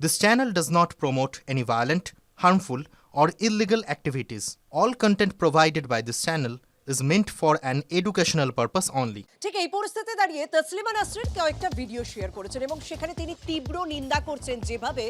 This channel does not promote any violent, harmful, or illegal activities. All content provided by this channel is meant for an educational purpose only. ঠিক এই পরিস্থিতিতে দাঁড়িয়ে তসলিমা নাসরিন কয়েকটা video share করেছেন এবং সেখানে তিনি তীব্র নিন্দা করছেন যেভাবে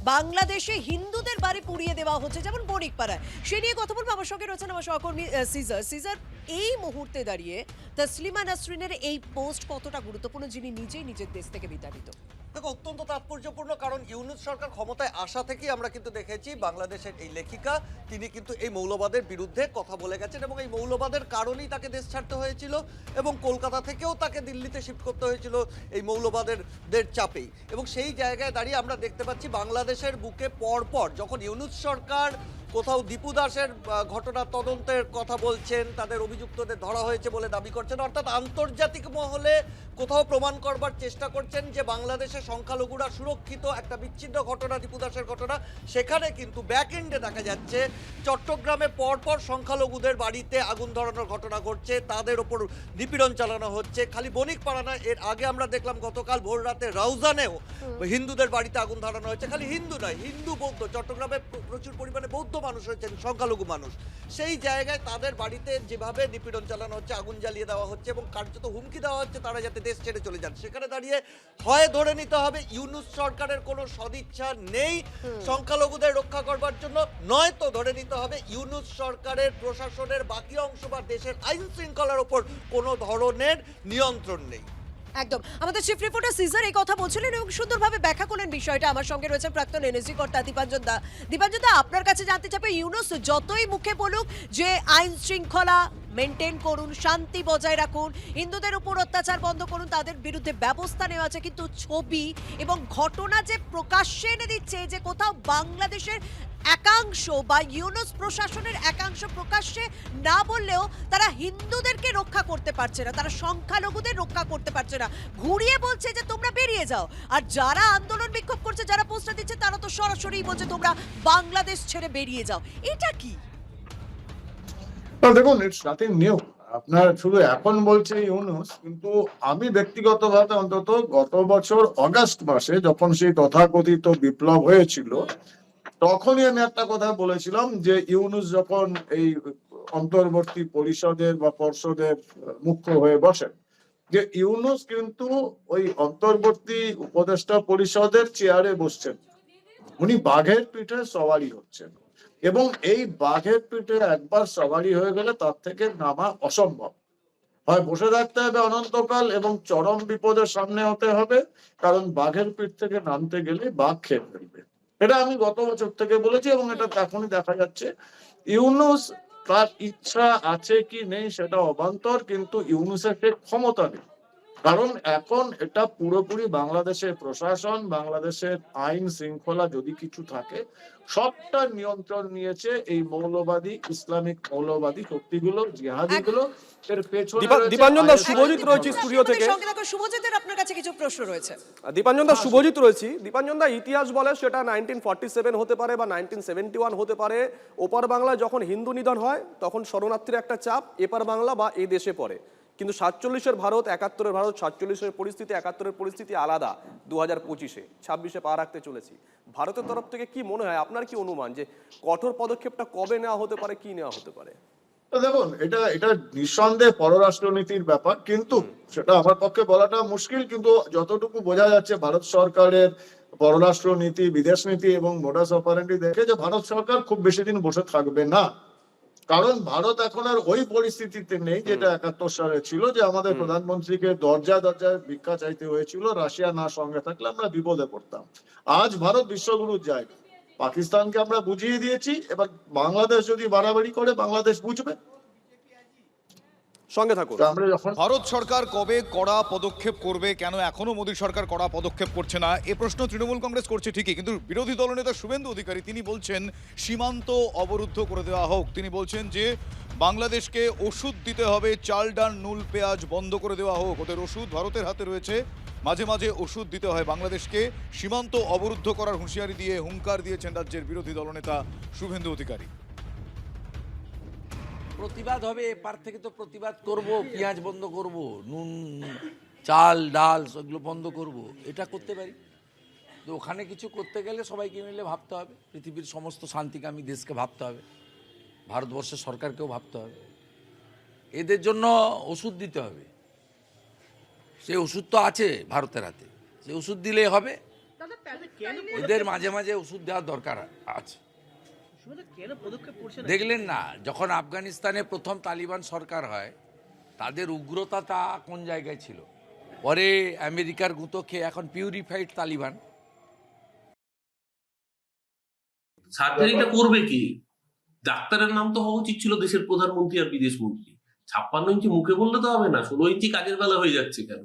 বাংলাদেশে হিন্দুদের বাড়ি পুড়িয়ে দেওয়া হচ্ছে, যেমন বণিকপাড়ায়। সে নিয়ে কথা বলবো। আমার সঙ্গে রয়েছেন আমার সহকর্মী সিজার। এই মুহূর্তে দাঁড়িয়ে তসলিমা নাসরিনের এই পোস্ট কতটা গুরুত্বপূর্ণ, যিনি নিজেই নিজের দেশ থেকে বিতাড়িত? দেখো, অত্যন্ত তাৎপর্যপূর্ণ, কারণ ইউনূস সরকার ক্ষমতায় আসা থেকেই আমরা কিন্তু দেখেছি বাংলাদেশের এই লেখিকা তিনি কিন্তু এই মৌলবাদের বিরুদ্ধে কথা বলে গেছেন এবং এই মৌলবাদের কারণেই তাকে দেশ ছাড়তে হয়েছিল এবং কলকাতা থেকেও তাকে দিল্লিতে শিফট করতে হয়েছিল এই মৌলবাদের চাপেই। এবং সেই জায়গায় দাঁড়িয়ে আমরা দেখতে পাচ্ছি বাংলাদেশের বুকে পরপর যখন ইউনূস সরকার কোথাও দীপু দাসের ঘটনা তদন্তের কথা বলছেন, তাদের অভিযুক্তদের ধরা হয়েছে বলে দাবি করছেন, অর্থাৎ আন্তর্জাতিক মহলে কোথাও প্রমাণ করবার চেষ্টা করছেন যে বাংলাদেশের সংখ্যালঘুরা সুরক্ষিত, একটা বিচ্ছিন্ন ঘটনা দীপু দাসের ঘটনা। সেখানে কিন্তু ব্যাক এন্ডে দেখা যাচ্ছে চট্টগ্রামে পরপর সংখ্যালঘুদের বাড়িতে আগুন ধরানোর ঘটনা ঘটছে, তাদের ওপর নিপীড়ন চালানো হচ্ছে। খালি বণিকপাড়া না, এর আগে আমরা দেখলাম গতকাল ভোর রাতে রাউজানেও হিন্দুদের বাড়িতে আগুন ধরানো হয়েছে। খালি হিন্দু নয়, হিন্দু বৌদ্ধ, চট্টগ্রামে প্রচুর পরিমাণে বৌদ্ধ মানুষ হয়েছেন, সংখ্যালঘু মানুষ। সেই জায়গায় তাদের বাড়িতে যেভাবে নিপীড়ন চালানো হচ্ছে, আগুন জ্বালিয়ে দেওয়া হচ্ছে এবং কার্যত হুমকি দেওয়া হচ্ছে তারা যাতে দেশ ছেড়ে চলে যান। সেখানে দাঁড়িয়ে হয় ধরে নিতে হবে ইউনূস সরকারের কোনো সদিচ্ছা নেই সংখ্যালঘুদের রক্ষা করবার জন্য, নয়তো ধরে নিতে হবে ইউনূস সরকারের প্রশাসনের বাকি অংশ বা দেশের আইন শৃঙ্খলার ওপর কোনো ধরনের নিয়ন্ত্রণ নেই। একদম। আমাদের চিফ রিপোর্টার সিজার এই কথা বলছিলেন এবং সুন্দরভাবে ব্যাখ্যা করলেন বিষয়টা। আমার সঙ্গে রয়েছে প্রাক্তন এনএসজি কর্তা দীপাঞ্জন দা। দীপাঞ্জন দা, আপনার কাছে জানতে চাইবে, ইউনূস যতই মুখে বলুক যে আইন শৃঙ্খলা মেনটেন করুন, শান্তি বজায় রাখুন, হিন্দুদের উপর অত্যাচার বন্ধ করুন, তাদের বিরুদ্ধে ব্যবস্থা নেওয়া আছে, কিন্তু ছবি এবং ঘটনা যে প্রকাশ্যে এনে দিচ্ছে যে কোথাও বাংলাদেশের একাংশ বা ইউনূস প্রশাসনের একাংশ প্রকাশ্যে না বললেও তারা হিন্দুদেরকে রক্ষা করতে পারছে না, তারা সংখ্যালঘুদের রক্ষা করতে পারছে না, ঘুরিয়ে বলছে যে তোমরা বেরিয়ে যাও। আর যারা আন্দোলন বিক্ষোভ করছে, যারা পোস্টার দিচ্ছে, তারা তো সরাসরি বলছে তোমরা বাংলাদেশ ছেড়ে বেরিয়ে যাও। এটা কি? দেখুন, ইটস নাথিং নিউ। আপনার শুধু এখন বলছে ইউনূস, কিন্তু আমি ব্যক্তিগতভাবে অন্তত গত বছর অগাস্ট মাসে যখন সেই তথাকথিত বিপ্লব হয়েছিল, তখনই আমি একটা কথা বলেছিলাম যে ইউনূস যখন এই অন্তর্বর্তী পরিষদের বা পর্ষদের মুখ্য হয়ে বসেন, যে ইউনূস কিন্তু ওই অন্তর্বর্তী উপদেষ্টা পরিষদের চেয়ারে বসছেন, উনি বাঘের পিঠে সওয়ারি হচ্ছেন এবং এই বাঘের পিঠে একবার সওয়ারি হয়ে গেলে তার থেকে নামা অসম্ভব। হয় বসে থাকতে হবে অনন্তকাল এবং চরম বিপদের সামনে হতে হবে, কারণ বাঘের পিঠ থেকে নামতে গেলে বাঘ খেয়ে ফেলবে। এটা আমি গত বছর থেকে বলেছি এবং এটা এখনই দেখা যাচ্ছে। ইউনূস তার ইচ্ছা আছে কি নেই সেটা অবান্তর, কিন্তু ইউনূসের সে ক্ষমতা নেই, কারণ এখন এটা পুরোপুরি বাংলাদেশের প্রশাসন, বাংলাদেশের আইন শৃঙ্খলা যদি কিছু থাকে সবটা নিয়ন্ত্রণ নিয়েছে এই মৌলবাদী, ইসলামিক মৌলবাদী শক্তিগুলো, জিহাদিগুলো। এর পেছনে দীপাঞ্জন দা, শুভজিৎ রয়েছে স্টুডিও থেকে। শুভজিতের আপনার কাছে কিছু প্রশ্ন রয়েছে। দীপাঞ্জন দা, শুভজিৎ রয়েছে। দীপাঞ্জন দা, ইতিহাস বলে সেটা 1947 হতে পারে বা 1971 হতে পারে, ওপার বাংলায় যখন হিন্দু নিধন হয় তখন শরণার্থীর একটা চাপ এপার বাংলা বা এই দেশে পড়ে। কিন্তু 47-এর ভারত, 71-এর ভারত, 47-এর পরিস্থিতি, 71-এর পরিস্থিতি আলাদা। 2025-এ 26-এ পা রাখতে চলেছি। ভারতের তরফ থেকে কি মনে হয়, আপনার কি অনুমান যে কঠোর পদক্ষেপটা কবে নেওয়া হতে পারে, কি নেওয়া হতে পারে? দেখুন, এটা নিঃসন্দেহে পররাষ্ট্রনীতির ব্যাপার, কিন্তু সেটা আমার পক্ষে বলাটা মুশকিল। কিন্তু যতটুকু বোঝা যাচ্ছে ভারত সরকারের পররাষ্ট্রনীতি, বিদেশ নীতি এবং মোডাস অপারেন্ডি দেখে যে ভারত সরকার খুব বেশি দিন বসে থাকবে না, কারণ ভারত এখন আর ওই পরিস্থিতিতে নেই যেটা 71 সালে ছিল, যে আমাদের প্রধানমন্ত্রীকে দরজায় দরজায় ভিক্ষা চাইতে হয়েছিল, রাশিয়া না সঙ্গে থাকলে আমরা বিপদে পড়তাম। আজ ভারত বিশ্বগুরুর জায়গা, পাকিস্তানকে আমরা বুঝিয়ে দিয়েছি, এবার বাংলাদেশ যদি বাড়াবাড়ি করে বাংলাদেশ বুঝবে। সঙ্গে থাকুন। ভারত সরকার কবে কড়া পদক্ষেপ করবে, কেন এখনো মোদী সরকার কড়া পদক্ষেপ করছে না, এ প্রশ্ন তৃণমূল কংগ্রেস করছে ঠিকই, কিন্তু বিরোধী দলনেতা শুভেন্দু অধিকারী তিনি বলছেন সীমান্ত অবরুদ্ধ করে দেওয়া হোক। তিনি বলছেন যে বাংলাদেশকে ওষুধ দিতে হবে, চাল ডাল নুন পেঁয়াজ বন্ধ করে দেওয়া হোক, ওদের ওষুধ ভারতের হাতে রয়েছে, মাঝে মাঝে ওষুধ দিতে হয় বাংলাদেশকে, সীমান্ত অবরুদ্ধ করার হুঁশিয়ারি দিয়ে হুঙ্কার দিয়েছেন রাজ্যের বিরোধী দলনেতা শুভেন্দু অধিকারী। প্রতিবাদ হবে, এপার থেকে তো প্রতিবাদ করব, পেঁয়াজ বন্ধ করব, নুন চাল ডাল সেগুলো বন্ধ করব, এটা করতে পারি। তো ওখানে কিছু করতে গেলে সবাইকে মিলে ভাবতে হবে, পৃথিবীর সমস্ত শান্তিকামী দেশকে ভাবতে হবে, ভারতবর্ষের সরকারকেও ভাবতে হবে, এদের জন্য ওষুধ দিতে হবে। সেই ওষুধ তো আছে ভারতের হাতে, সেই ওষুধ দিলেই হবে। এদের মাঝে মাঝে ওষুধ দেওয়ার দরকার আছে। দেখলেন না, যখন আফগানিস্তানে প্রথম তালিবান সরকার হয়, তাদের উগ্রতাটা কোন জায়গায় ছিল? পরে আমেরিকার গুঁতো খেয়ে এখন পিউরিফাইড তালিবান। সার্জারিটা করবে কি? ডাক্তারের নাম তো হওয়া উচিত ছিল দেশের প্রধানমন্ত্রী আর বিদেশ মন্ত্রী। 56 ইঞ্চি মুখে বললে তো হবে না, 16 ইঞ্চি কাজের বেলা হয়ে যাচ্ছে কেন?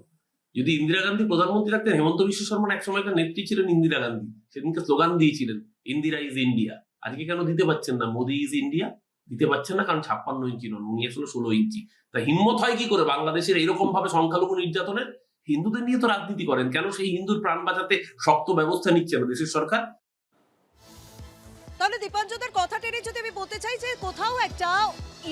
যদি ইন্দিরা গান্ধী প্রধানমন্ত্রী রাখতেন, হেমন্ত বিশ্ব শর্মা এক সময়কার নেত্রী ছিলেন ইন্দিরা গান্ধী, সেদিনকে স্লোগান দিয়েছিলেন ইন্দিরা ইজ ইন্ডিয়া। আজকে কেন দিতে পারছেন না মোদি ইজ ইন্ডিয়া? দিতে পারছেন না কারণ 56 ইঞ্চি নন, উনি আসলে 16 ইঞ্চি। তা হিম্মত হয় কি করে বাংলাদেশের এরকম ভাবে সংখ্যালঘু নির্যাতনের? হিন্দুদের নিয়ে তো রাজনীতি করেন, কেন সেই হিন্দুর প্রাণ বাঁচাতে শক্ত ব্যবস্থা নিচ্ছে না দেশের সরকার? তাহলে দীপাঞ্জনদের কথা টেনে যদি আমি বলতে চাই যে কোথাও একটা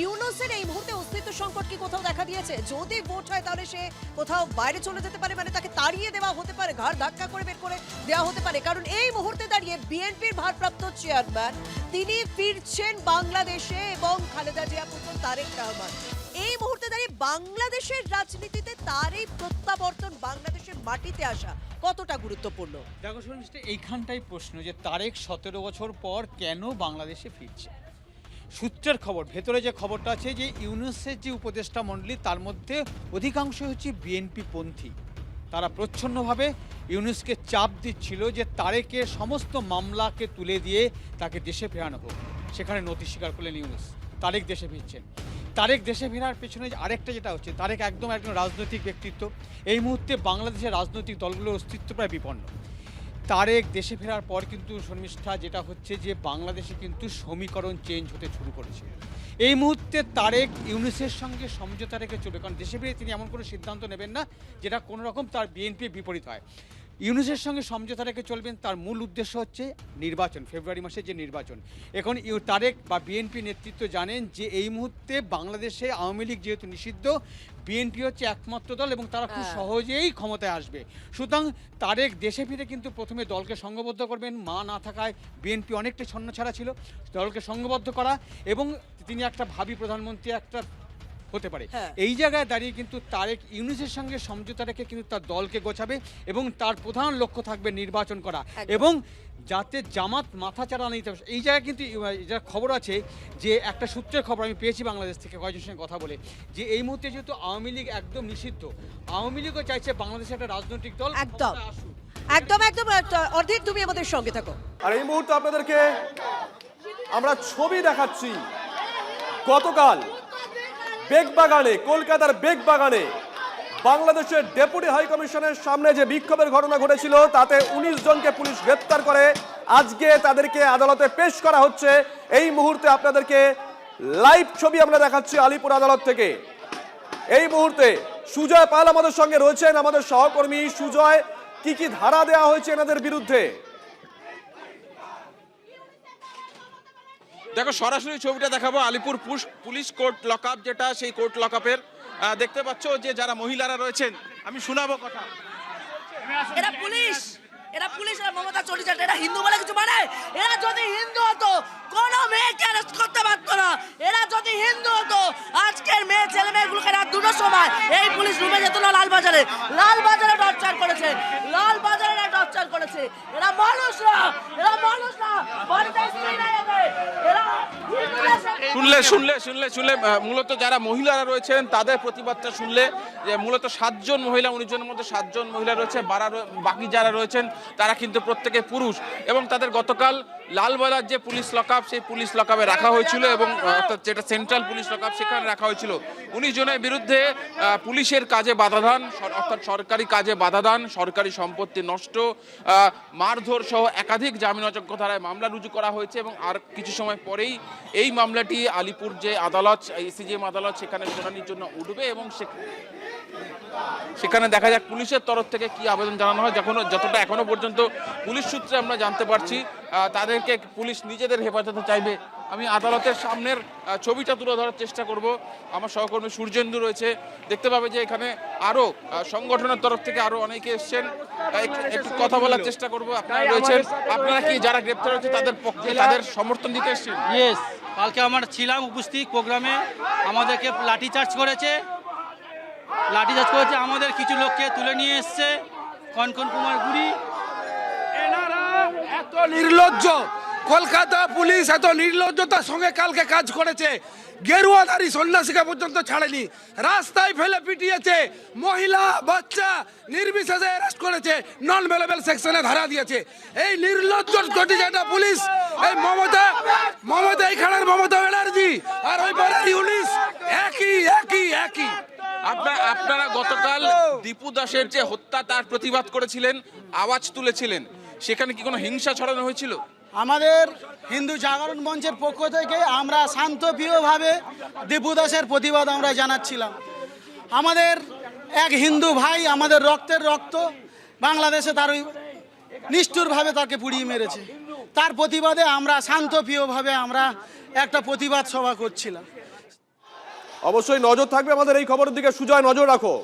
ইউনুসের এই মুহূর্তে অস্তিত্ব সংকট কি কোথাও দেখা দিয়েছে? যদি ভোট হয় তাহলে সে কোথাও বাইরে চলে যেতে পারে, মানে তাকে তাড়িয়ে দেওয়া হতে পারে, ঘাড় ধাক্কা করে বের করে দেওয়া হতে পারে। কারণ এই মুহূর্তে দাঁড়িয়ে বিএনপির ভারপ্রাপ্ত চেয়ারম্যান তিনি ফিরছেন বাংলাদেশে এবং খালেদা জিয়া পুত্র তারেক রহমান। এই মুহূর্তে দাঁড়িয়ে বাংলাদেশের রাজনীতিতে তার এই প্রত্যাবর্তন, বাংলাদেশের মাটিতে আসা কতটা গুরুত্বপূর্ণ? দেখো শর্মিষ্ঠা, এইখানটাই প্রশ্ন যে তারেক 17 বছর পর কেন বাংলাদেশে ফিরছে। সূত্রের খবর, ভেতরে যে খবরটা আছে যে ইউনুসের যে উপদেষ্টা মণ্ডলী তার মধ্যে অধিকাংশ হচ্ছে বিএনপি পন্থী। তারা প্রচ্ছন্নভাবে ইউনুসকে চাপ দিচ্ছিল যে তারেকের সমস্ত মামলাকে তুলে দিয়ে তাকে দেশে ফেরানো হোক। সেখানে নতি স্বীকার করলেন ইউনুস, তারেক দেশে ফিরছেন। তারেক দেশে ফেরার পেছনে আরেকটা যেটা হচ্ছে, তারেক একদম রাজনৈতিক ব্যক্তিত্ব। এই মুহূর্তে বাংলাদেশের রাজনৈতিক দলগুলোর অস্তিত্ব প্রায় বিপন্ন। তারেক দেশে ফেরার পর কিন্তু শর্মিষ্ঠা যেটা হচ্ছে যে বাংলাদেশে কিন্তু সমীকরণ চেঞ্জ হতে শুরু করেছে। এই মুহূর্তে তারেক ইউনুসের সঙ্গে সমঝোতা রেখে চলবে, কারণ দেশে ফিরে তিনি এমন কোনো সিদ্ধান্ত নেবেন না যেটা কোনো রকম তার বিএনপির বিপরীত হয়। ইউনুসের সঙ্গে সমঝোতা রেখে চলবেন। তার মূল উদ্দেশ্য হচ্ছে নির্বাচন, ফেব্রুয়ারি মাসে যে নির্বাচন। এখন তারেক বা বিএনপি নেতৃত্ব জানেন যে এই মুহূর্তে বাংলাদেশে আওয়ামী লীগ যেহেতু নিষিদ্ধ, বিএনপি হচ্ছে একমাত্র দল এবং তারা খুব সহজেই ক্ষমতায় আসবে। সুতরাং তারেক দেশে ফিরে কিন্তু প্রথমে দলকে সংঘবদ্ধ করবেন। মা না থাকায় বিএনপি অনেকটা ছন্নছাড়া ছিল, দলকে সংঘবদ্ধ করা এবং তিনি একটা ভাবী প্রধানমন্ত্রী একটা হতে পারে। এই জায়গায় দাঁড়িয়ে কিন্তু তারেক ইউনুসের সঙ্গে সমঝোতা রেখে কিন্তু তার দলকে গোছাবে এবং তার প্রধান লক্ষ্য থাকবে নির্বাচন করা এবং যাতে জামাত মাথাচাড়া নিতে হবে। এই জায়গায় কিন্তু যা খবর আছে যে একটা সূত্রের খবর আমি পেয়েছি বাংলাদেশ থেকে কয়েকজনের সঙ্গে কথা বলে, যে এই মুহূর্তে যেহেতু আওয়ামী লীগ একদম নিষিদ্ধ, আওয়ামী লীগও চাইছে বাংলাদেশে একটা রাজনৈতিক দল একদম একদম একদম অর্ধেক তুমি আমাদের সঙ্গে থাকো। আর এই মুহূর্তে আপনাদেরকে আমরা ছবি দেখাচ্ছি। গতকাল বেগবাগানে, কলকাতার বেগবাগানে বাংলাদেশের ডেপুটি হাই কমিশনের সামনে যে বিক্ষোভের ঘটনা ঘটেছিল তাতে 19 জনকে পুলিশ গ্রেপ্তার করে আজকে তাদেরকে আদালতে পেশ করা হচ্ছে। এই মুহূর্তে আপনাদেরকে লাইভ ছবি আমরা দেখাচ্ছি আলিপুর আদালত থেকে। এই মুহূর্তে সুজয় পাল আমাদের সঙ্গে রয়েছেন, আমাদের সহকর্মী। সুজয়, কি কি ধারা দেওয়া হয়েছে এনাদের বিরুদ্ধে? দেখো, সরাসরি ছবিটা দেখাবো আলিপুর পুলিশ কোর্ট লকআপ, যেটা সেই কোর্ট লকআপের। দেখতে পাচ্ছ যে যারা মহিলারা রয়েছেন, আমি শোনাবো কথা। এরা পুলিশ, এরা মমতা চলে যায়, এরা হিন্দু বলে কিছু মানে? এরা যদি হিন্দু হতো কোন মেয়েকে অ্যারেস্ট করতে পারতো না। এরা যদি হিন্দু হতো আজকের মেয়ে ছেলে মেয়েগুলোকে রাত 2টার সময় এই পুলিশ রুমে যেত না। লালবাজারে টর্চার করেছে, টর্চার করেছে। এরা মানুষ না, বাড়িতে স্ত্রী নাই এদের। এরা শুনলে মূলত যারা মহিলারা রয়েছেন তাদের প্রতিবাদটা শুনলে, যে মূলত 7 জন মহিলা, 19 জনের মধ্যে 7 জন মহিলা রয়েছে, বাকি যারা রয়েছেন তারা কিন্তু প্রত্যেকে পুরুষ। এবং তাদের গতকাল লালবাজার যে পুলিশ লকআপ, সেই পুলিশ লকআপে রাখা হয়েছিল এবং অর্থাৎ যেটা সেন্ট্রাল পুলিশ লকআপ সেখানে রাখা হয়েছিল। 19 জনের বিরুদ্ধে পুলিশের কাজে বাধাদান, অর্থাৎ সরকারি কাজে বাধাদান, সরকারি সম্পত্তি নষ্ট, মারধর সহ একাধিক জামিন অযোগ্য ধারায় মামলা রুজু করা হয়েছে। এবং আর কিছু সময় পরেই এই মামলাটি আলিপুর যে আদালত, এসিজেএম আদালত, সেখানে শুনানির জন্য উঠবে এবং সেখানে দেখা যাক পুলিশের তরফ থেকে কি আবেদন জানানো হয়। যতটা এখনো পর্যন্ত পুলিশ সূত্রে আমরা জানতে পারছি, তাদেরকে পুলিশ নিজেদের হেফাজতে চাইবে আমি আদালতের সামনের ছবিটা তুলে ধরার চেষ্টা করব। আমার সহকর্মী সূর্যেন্দু রয়েছে, দেখতে পাবে যে এখানে আরো সংগঠনের তরফ থেকে আরো অনেকে এসেছেন। একটু কথা বলার চেষ্টা করব। আপনারা রয়েছেন, আপনারা কি যারা গ্রেপ্তার হয়েছে তাদের পক্ষে তাদের সমর্থন দিতে এসেছেন? ইয়েস, কালকে আমরা ছিলাম উপস্থিত প্রোগ্রামে, আমাদেরকে লাঠিচার্জ করেছে, আমাদের কিছু লোককে তুলে নিয়ে এসছে কনকন কুমার গুড়ি। এনারা এত নির্লজ্জ, কলকাতা পুলিশ এত নির্লজ্জতার সঙ্গে কালকে কাজ করেছে, গেরুয়াধারী সন্ন্যাসীকে পর্যন্ত ছাড়েনি, রাস্তায় ফেলে পিটিয়েছে, মহিলা বাচ্চা নির্বিশেষে অ্যারেস্ট করেছে, নন ভেলেবল সেকশনে ধারা দিয়েছে। এই নির্লজ্জ যেটা পুলিশ, এই মমতা এইখানের মমতা ব্যানার্জি আর ওই পাড়ার ইউনিস একই। আপনারা গতকাল দীপু দাসের যে হত্যা তার প্রতিবাদ করেছিলেন, আওয়াজ তুলেছিলেন, সেখানে কি কোনো হিংসা ছড়ানো হয়েছিল? আমাদের হিন্দু জাগরণ মঞ্চের পক্ষ থেকে আমরা শান্তপ্রিয়ভাবে দীপু দাসের প্রতিবাদ আমরা জানাচ্ছিলাম। আমাদের এক হিন্দু ভাই, আমাদের রক্তের রক্ত, বাংলাদেশে তার ওই নিষ্ঠুরভাবে তাকে পুড়িয়ে মেরেছে, তার প্রতিবাদে আমরা শান্তপ্রিয়ভাবে আমরা একটা প্রতিবাদ সভা করছিলাম। অবশ্যই নজর থাকবে আমাদের এই খবরের দিকে। সুজয়, নজর রাখো।